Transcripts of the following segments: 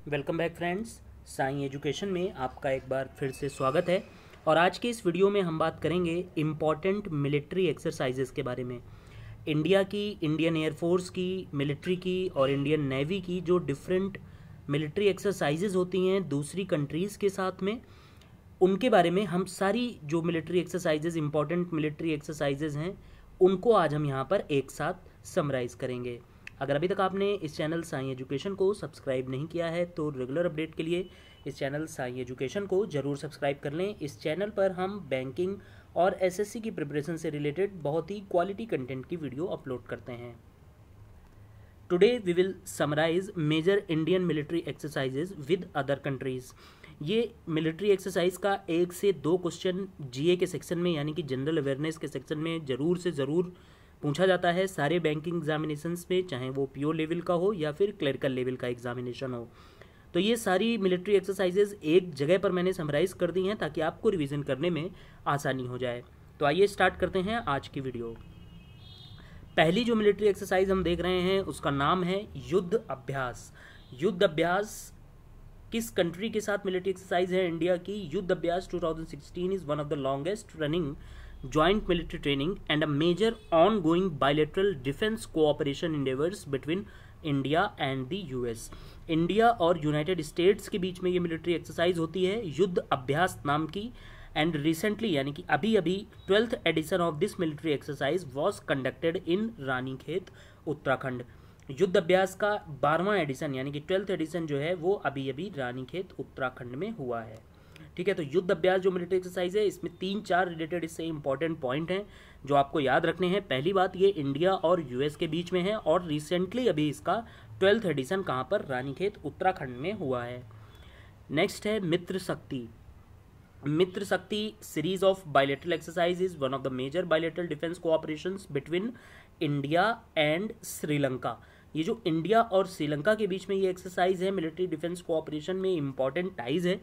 Welcome back friends. Sai education में आपका एक बार फिर से स्वागत है। और आज के इस वीडियो में हम बात करेंगे इम्पॉर्टेंट मिलिट्री एक्सरसाइजेस के बारे में। इंडिया की, इंडियन एयरफोर्स की, मिलिट्री की और इंडियन नेवी की जो डिफरेंट मिलिट्री एक्सरसाइजेज होती हैं दूसरी कंट्रीज़ के साथ में, उनके बारे में हम सारी जो military exercises, important military exercises हैं, उनको आज हम यहाँ पर एक साथ समराइज़ करेंगे। अगर अभी तक आपने इस चैनल साईं एजुकेशन को सब्सक्राइब नहीं किया है तो रेगुलर अपडेट के लिए इस चैनल साईं एजुकेशन को ज़रूर सब्सक्राइब कर लें। इस चैनल पर हम बैंकिंग और एसएससी की प्रिपरेशन से रिलेटेड बहुत ही क्वालिटी कंटेंट की वीडियो अपलोड करते हैं। Today we will summarise major Indian military exercises with other countries. ये मिलिट्री एक्सरसाइज का 1 से 2 क्वेश्चन जीए के सेक्शन में यानी कि जनरल अवेयरनेस के सेक्शन में ज़रूर से ज़रूर पूछा जाता है सारे बैंकिंग एग्जामिनेशंस में, चाहे वो पीओ लेवल का हो या फिर क्लरिकल लेवल का एग्जामिनेशन हो। तो ये सारी मिलिट्री एक्सरसाइजेज एक जगह पर मैंने समराइज़ कर दी हैं ताकि आपको रिवीजन करने में आसानी हो जाए। तो आइए स्टार्ट करते हैं आज की वीडियो। पहली जो मिलिट्री एक्सरसाइज हम देख रहे हैं उसका नाम है युद्ध अभ्यास। युद्ध अभ्यास किस कंट्री के साथ मिलिट्री एक्सरसाइज है? इंडिया की। युद्ध अभ्यास 2016 is one of the longest running joint military training and a major ongoing bilateral defense cooperation endeavors between India and the US। India और यूनाइटेड स्टेट्स के बीच में ये मिलिट्री एक्सरसाइज होती है युद्ध अभ्यास नाम की। एंड रिसेंटली यानी कि अभी अभी 12th edition of this military exercise was conducted in Ranikhet Uttarakhand. Yudh Abhyas का 12वां एडिशन यानी कि 12th एडिशन जो है वो अभी अभी रानीखेत उत्तराखंड में हुआ है। ठीक है, तो युद्ध अभ्यास जो मिलिट्री एक्सरसाइज है इसमें 3-4 रिलेटेड इससे इंपॉर्टेंट पॉइंट हैं जो आपको याद रखने हैं। पहली बात, ये इंडिया और यूएस के बीच में है और रिसेंटली अभी इसका 12th एडिशन कहाँ पर? रानीखेत उत्तराखंड में हुआ है। नेक्स्ट है मित्र Shakti. Mitra Shakti series of bilateral exercise is one of the major bilateral defence cooperations between India and Sri Lanka. ये जो इंडिया और श्रीलंका के बीच में ये एक्सरसाइज है मिलिट्री डिफेंस कोऑपरेशन में इंपॉर्टेंट टाइज है।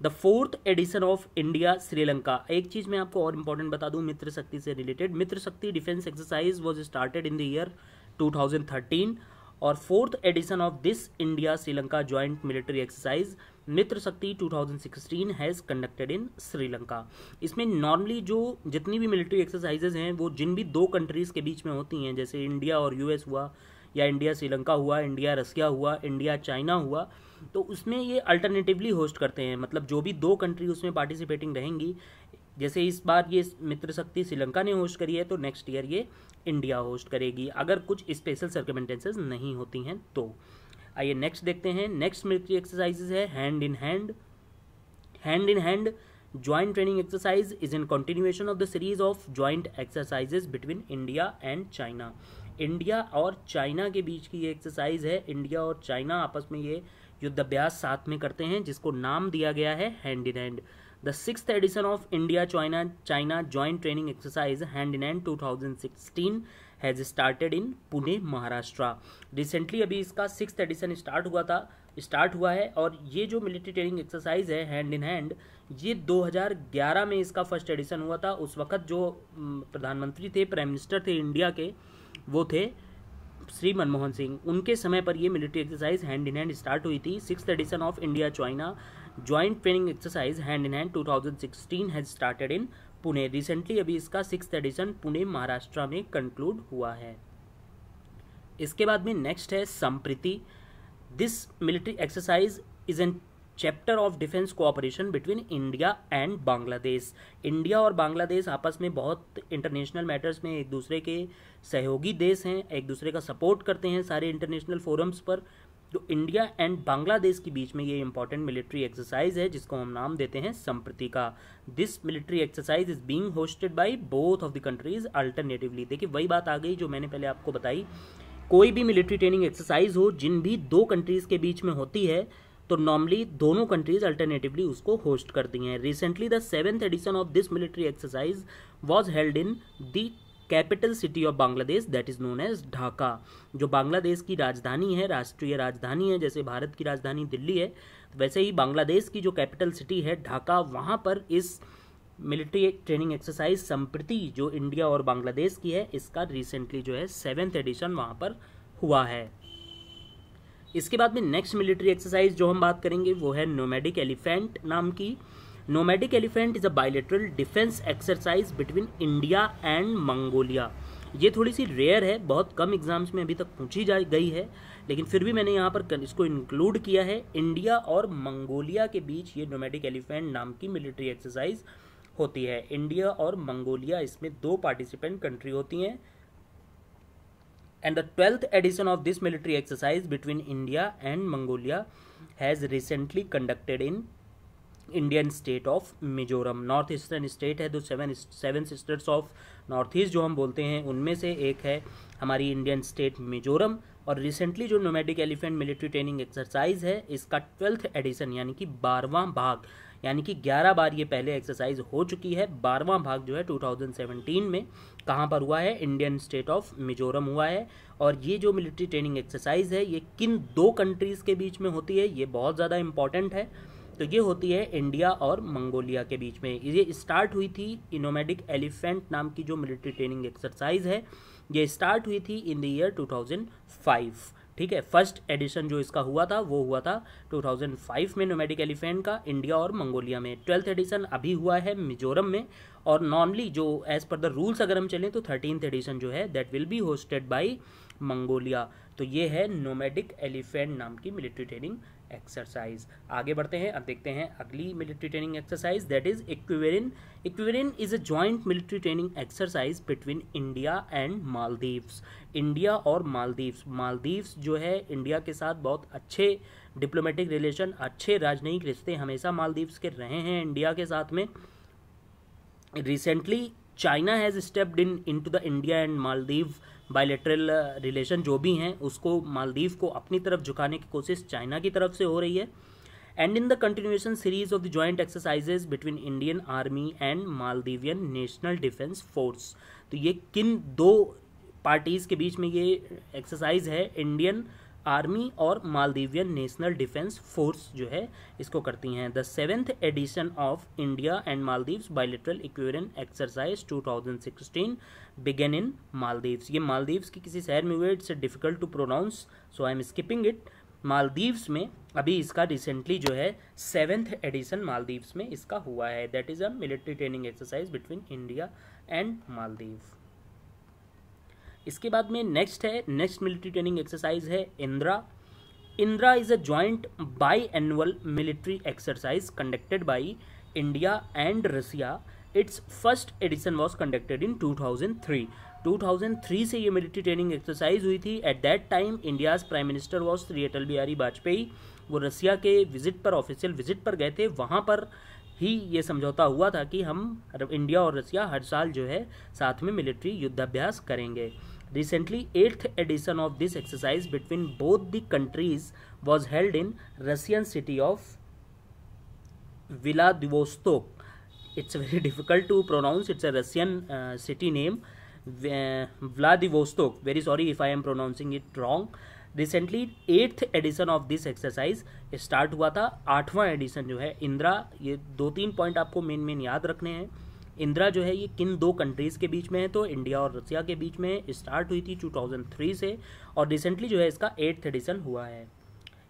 The 4th edition of India Sri Lanka. एक चीज़ मैं आपको और इम्पोर्टेंट बता दूं मित्र शक्ति से related, Mitra Shakti defence exercise was started in the year 2013 और 4th edition of this India Sri Lanka joint military exercise Mitra Shakti 2016 has conducted in Sri Lanka. इसमें नॉर्मली जो जितनी भी मिलिट्री एक्सरसाइजेज हैं वो जिन भी 2 कंट्रीज़ के बीच में होती हैं, जैसे इंडिया और यूएस हुआ या इंडिया श्रीलंका हुआ, इंडिया रसिया हुआ, इंडिया चाइना हुआ, तो उसमें ये अल्टरनेटिवली होस्ट करते हैं। मतलब जो भी 2 कंट्री उसमें पार्टिसिपेटिंग रहेंगी, जैसे इस बार ये मित्र शक्ति श्रीलंका ने होस्ट करी है तो नेक्स्ट ईयर ये इंडिया होस्ट करेगी अगर कुछ स्पेशल सर्कमस्टेंसेस नहीं होती हैं तो। आइए नेक्स्ट देखते हैं। नेक्स्ट मिलिट्री एक्सरसाइजेज है hand in hand. Hand in hand joint training exercise is in continuation of the series of joint exercises between India and China. India और चाइना के बीच की ये एक्सरसाइज है। इंडिया और चाइना आपस में ये युद्ध अभ्यास साथ में करते हैं जिसको नाम दिया गया है hand in hand. The 6th edition of India China joint training exercise hand in hand 2016 has started in Pune Maharashtra. Recently अभी इसका 6th एडिशन स्टार्ट हुआ है और ये जो मिलिट्री ट्रेनिंग एक्सरसाइज है हैंड इन हैंड ये 2011 में इसका फर्स्ट एडिशन हुआ था। उस वक्त जो प्रधानमंत्री थे, प्राइम मिनिस्टर थे इंडिया के, वो थे श्री मनमोहन सिंह। उनके समय पर ये military exercise hand in hand start हुई थी। 6th edition of India China joint training exercise hand in hand 2016 has started in Pune. Recently अभी इसका 6th एडिशन पुणे महाराष्ट्र में कंक्लूड हुआ है। इसके बाद में नेक्स्ट है Sampriti. This military exercise is an chapter of defence cooperation between India and Bangladesh. India और बांग्लादेश आपस में बहुत इंटरनेशनल मैटर्स में एक दूसरे के सहयोगी देश हैं, एक दूसरे का सपोर्ट करते हैं सारे इंटरनेशनल फोरम्स पर। जो इंडिया एंड बांग्लादेश के बीच में ये इंपॉर्टेंट मिलिट्री एक्सरसाइज है जिसको हम नाम देते हैं संप्रीति का। This military exercise is being hosted by both of the countries alternatively. देखिए वही बात आ गई जो मैंने पहले आपको बताई, कोई भी मिलिट्री ट्रेनिंग एक्सरसाइज हो जिन भी 2 कंट्रीज के बीच में होती है तो नॉर्मली दोनों कंट्रीज अल्टरनेटिवली उसको होस्ट करती हैं। Recently the 7th edition of this military exercise was held in the capital city of Bangladesh that is known as Dhaka. जो बांग्लादेश की राजधानी है, राष्ट्रीय राजधानी है, जैसे भारत की राजधानी दिल्ली है वैसे ही बांग्लादेश की जो कैपिटल सिटी है ढाका, वहाँ पर इस मिलिट्री ट्रेनिंग एक्सरसाइज संप्रीति जो इंडिया और बांग्लादेश की है इसका रिसेंटली जो है 7th एडिशन वहाँ पर हुआ है। इसके बाद में नेक्स्ट मिलिट्री एक्सरसाइज जो हम बात करेंगे वो है नोमैडिक एलिफेंट नाम की। Nomadic elephant is a bilateral defence exercise between India and Mongolia. ये थोड़ी सी रेयर है, बहुत कम एग्जाम्स में अभी तक पूछी जा गई है, लेकिन फिर भी मैंने यहाँ पर इसको इंक्लूड किया है। इंडिया और मंगोलिया के बीच ये नोमैडिक एलिफेंट नाम की मिलिट्री एक्सरसाइज होती है। इंडिया और मंगोलिया, इसमें 2 पार्टिसिपेंट कंट्री होती हैं। And the 12th edition of this military exercise between India and Mongolia has recently conducted in Indian state of Mizoram। North eastern state है, तो seven sisters of north east जो हम बोलते हैं उनमें से एक है हमारी इंडियन स्टेट मिजोरम। और रिसेंटली जो nomadic elephant military training exercise है इसका 12th एडिशन यानी कि 12वां भाग, यानी कि 11 बार ये पहले एक्सरसाइज हो चुकी है। 12वां भाग जो है 2017 में कहाँ पर हुआ है, इंडियन स्टेट ऑफ मिजोरम हुआ है। और ये जो मिलिट्री ट्रेनिंग एक्सरसाइज है ये किन 2 कंट्रीज़ के बीच में होती है, ये बहुत ज़्यादा इंपॉर्टेंट है। तो ये होती है इंडिया और मंगोलिया के बीच में। ये स्टार्ट हुई थी नोमैडिक एलिफेंट नाम की जो मिलिट्री ट्रेनिंग एक्सरसाइज है, ये स्टार्ट हुई थी इन द ईयर 2005। ठीक है, फर्स्ट एडिशन जो इसका हुआ था वो हुआ था 2005 में नोमैडिक एलिफेंट का, इंडिया और मंगोलिया में। 12th एडिशन अभी हुआ है मिजोरम में। और नॉर्मली जो एज पर द रूल्स अगर हम चलें तो 13th एडिशन जो है that will be hosted by Mongolia. तो ये है नोमैडिक एलिफेंट नाम की मिलिट्री ट्रेनिंग एक्सरसाइज। आगे बढ़ते हैं, अब देखते हैं अगली military training exercise that is Ekuverin. Ekuverin is a joint military training exercise between India and Maldives. India और मालदीव्स, मालदीव्स जो है इंडिया के साथ बहुत अच्छे डिप्लोमेटिक रिलेशन, अच्छे राजनयिक रिश्ते हमेशा मालदीव्स के रहे हैं इंडिया के साथ में। Recently China has stepped into the India and Maldives bilateral relation जो भी हैं उसको मालदीव को अपनी तरफ झुकाने की कोशिश चाइना की तरफ से हो रही है। And in the continuation series of the joint exercises between Indian army and Maldivian national defence force. तो ये किन 2 पार्टीज़ के बीच में ये एक्सरसाइज है, इंडियन आर्मी और मालदीवियन नेशनल डिफेंस फोर्स जो है इसको करती हैं। The 7th edition of India and Maldives bilateral Ekuverin exercise 2016 begin in Maldives. ये मालदीव्स की किसी शहर में हुए, it's difficult to pronounce so I am skipping it. Maldives में अभी इसका रिसेंटली जो है 7th एडिशन मालदीव्स में इसका हुआ है। That is a military training exercise between India and Maldives. इसके बाद में नेक्स्ट मिलिट्री ट्रेनिंग एक्सरसाइज है Indra. Indra is a joint biannual military exercise conducted by India and Russia. Its first edition was conducted in 2003। 2003 से ये military training exercise हुई थी। At that time India's prime minister was Shri Atal Bihari Vajpayee. वो Russia के visit पर, official visit पर गए थे, वहाँ पर ही ये समझौता हुआ था कि हम इंडिया और रसिया हर साल जो है साथ में मिलिट्री युद्धाभ्यास करेंगे। Recently, 8th edition of this exercise between both the countries was held in Russian city of Vladivostok. It's very difficult to pronounce. It's a Russian city name, Vladivostok. Very sorry if I am pronouncing it wrong. Recently, 8th edition of this exercise start हुआ था। 8वां addition जो है इंदिरा, ये 2-3 point आपको main याद रखने हैं। इंदिरा जो है ये किन 2 कंट्रीज़ के बीच में है, तो इंडिया और रसिया के बीच में स्टार्ट हुई थी 2003 से, और रिसेंटली जो है इसका 8th एडिशन हुआ है।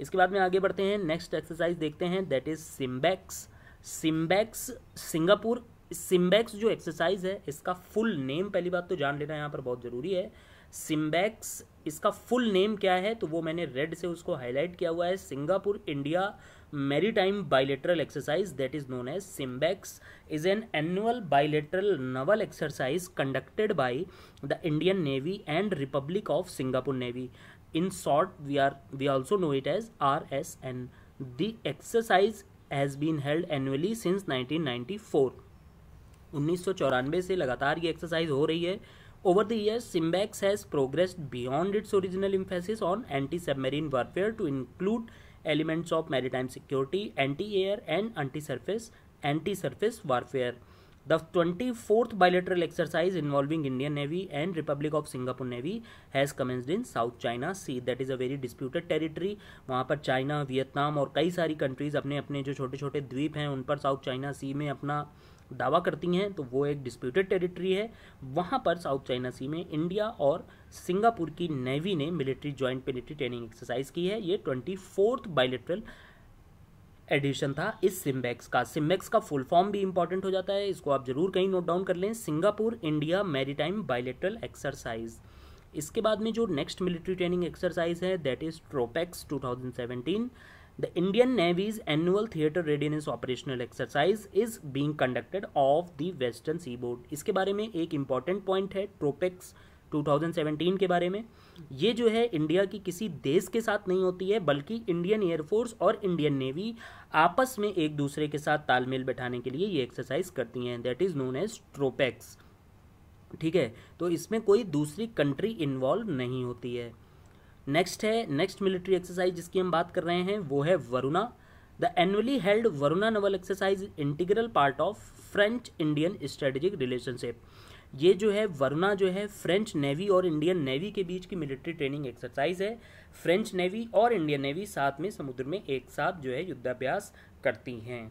इसके बाद में आगे बढ़ते हैं, नेक्स्ट एक्सरसाइज देखते हैं that is SIMBEX. SIMBEX Singapore. SIMBEX जो एक्सरसाइज है इसका फुल नेम, पहली बात तो जान लेना यहाँ पर बहुत ज़रूरी है। सिम्बैक्स इसका फुल नेम क्या है, तो वो मैंने रेड से उसको हाईलाइट किया हुआ है। Singapore India Maritime bilateral exercise that is known as SIMBEX is an annual bilateral naval exercise conducted by the Indian Navy and Republic of Singapore Navy. In short, we also know it as RSN. The exercise has been held annually since 1994. 1994 से लगातार ये exercise हो रही है। Over the years, SIMBEX has progressed beyond its original emphasis on anti-submarine warfare to include elements of maritime security, anti-air and anti-surface warfare. The 24th bilateral exercise involving Indian Navy and Republic of Singapore Navy has commenced in South China Sea. That is a very disputed territory. वहाँ पर China, Vietnam और कई सारी countries अपने अपने जो छोटे छोटे द्वीप हैं उन पर साउथ चाइना सी में अपना दावा करती हैं, तो वो एक डिस्प्यूटेड टेरिटरी है. वहाँ पर साउथ चाइना सी में इंडिया और सिंगापुर की नेवी ने military joint military training exercise की है. ये 24th बायलेटरल एडिशन था इस सिम्बेक्स का. सिम्बेक्स का फुल फॉर्म भी इंपॉर्टेंट हो जाता है, इसको आप जरूर कहीं नोट डाउन कर लें. Singapore India maritime bilateral exercise. इसके बाद में जो नेक्स्ट मिलिट्री ट्रेनिंग एक्सरसाइज है that is TROPEX 2017. The Indian navy's annual theatre readiness operational exercise is being conducted off the western seaboard. इसके बारे में एक इंपॉर्टेंट पॉइंट है ट्रोपेक्स 2017 के बारे में. ये जो है इंडिया की किसी देश के साथ नहीं होती है, बल्कि इंडियन एयरफोर्स और इंडियन नेवी आपस में एक दूसरे के साथ तालमेल बैठाने के लिए ये एक्सरसाइज करती हैं. That is known as TROPEX. ठीक है, तो इसमें कोई दूसरी कंट्री इन्वॉल्व नहीं होती है. नेक्स्ट मिलिट्री एक्सरसाइज जिसकी हम बात कर रहे हैं वो है Varuna. The annually held Varuna Naval exercise integral part of French Indian strategic relationship. ये जो है वरुणा जो है फ्रेंच नेवी और इंडियन नेवी के बीच की मिलिट्री ट्रेनिंग एक्सरसाइज है. फ्रेंच नेवी और इंडियन नेवी साथ में समुद्र में एक साथ जो है युद्धाभ्यास करती हैं.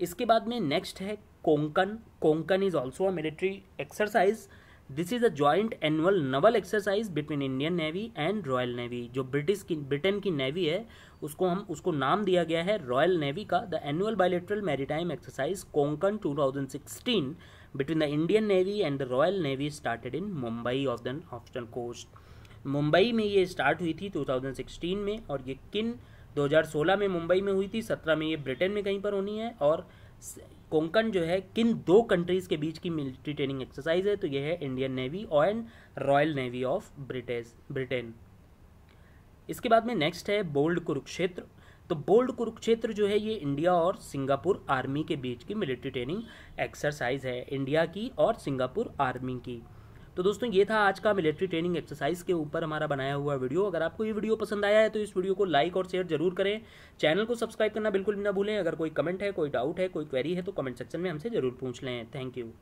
इसके बाद में नेक्स्ट है Konkan. Konkan is also a military exercise. This is a joint annual Naval exercise between Indian navy and royal navy. जो ब्रिटेन की नेवी है उसको नाम दिया गया है रॉयल नेवी का. The annual bilateral maritime exercise Konkan 2016 between the Indian Navy and the Royal Navy started in Mumbai of the Eastern Coast. Mumbai में ये स्टार्ट हुई थी 2016 में, और ये 2016 में मुंबई में हुई थी, 17 में ये ब्रिटेन में कहीं पर होनी है. और कोंकण जो है किन दो कंट्रीज़ के बीच की मिलिट्री ट्रेनिंग एक्सरसाइज है, तो ये है Indian navy and royal navy of Britain. इसके बाद में नेक्स्ट है बोल्ड कुरुक्षेत्र. तो बोल्ड कुरुक्षेत्र जो है ये इंडिया और सिंगापुर आर्मी के बीच की मिलिट्री ट्रेनिंग एक्सरसाइज है, इंडिया की और सिंगापुर आर्मी की. तो दोस्तों ये था आज का मिलिट्री ट्रेनिंग एक्सरसाइज के ऊपर हमारा बनाया हुआ वीडियो. अगर आपको ये वीडियो पसंद आया है तो इस वीडियो को लाइक और शेयर जरूर करें. चैनल को सब्सक्राइब करना बिल्कुल भी ना भूलें. अगर कोई कमेंट है, कोई डाउट है, कोई क्वेरी है तो कमेंट सेक्शन में हमसे जरूर पूछ लें. Thank you.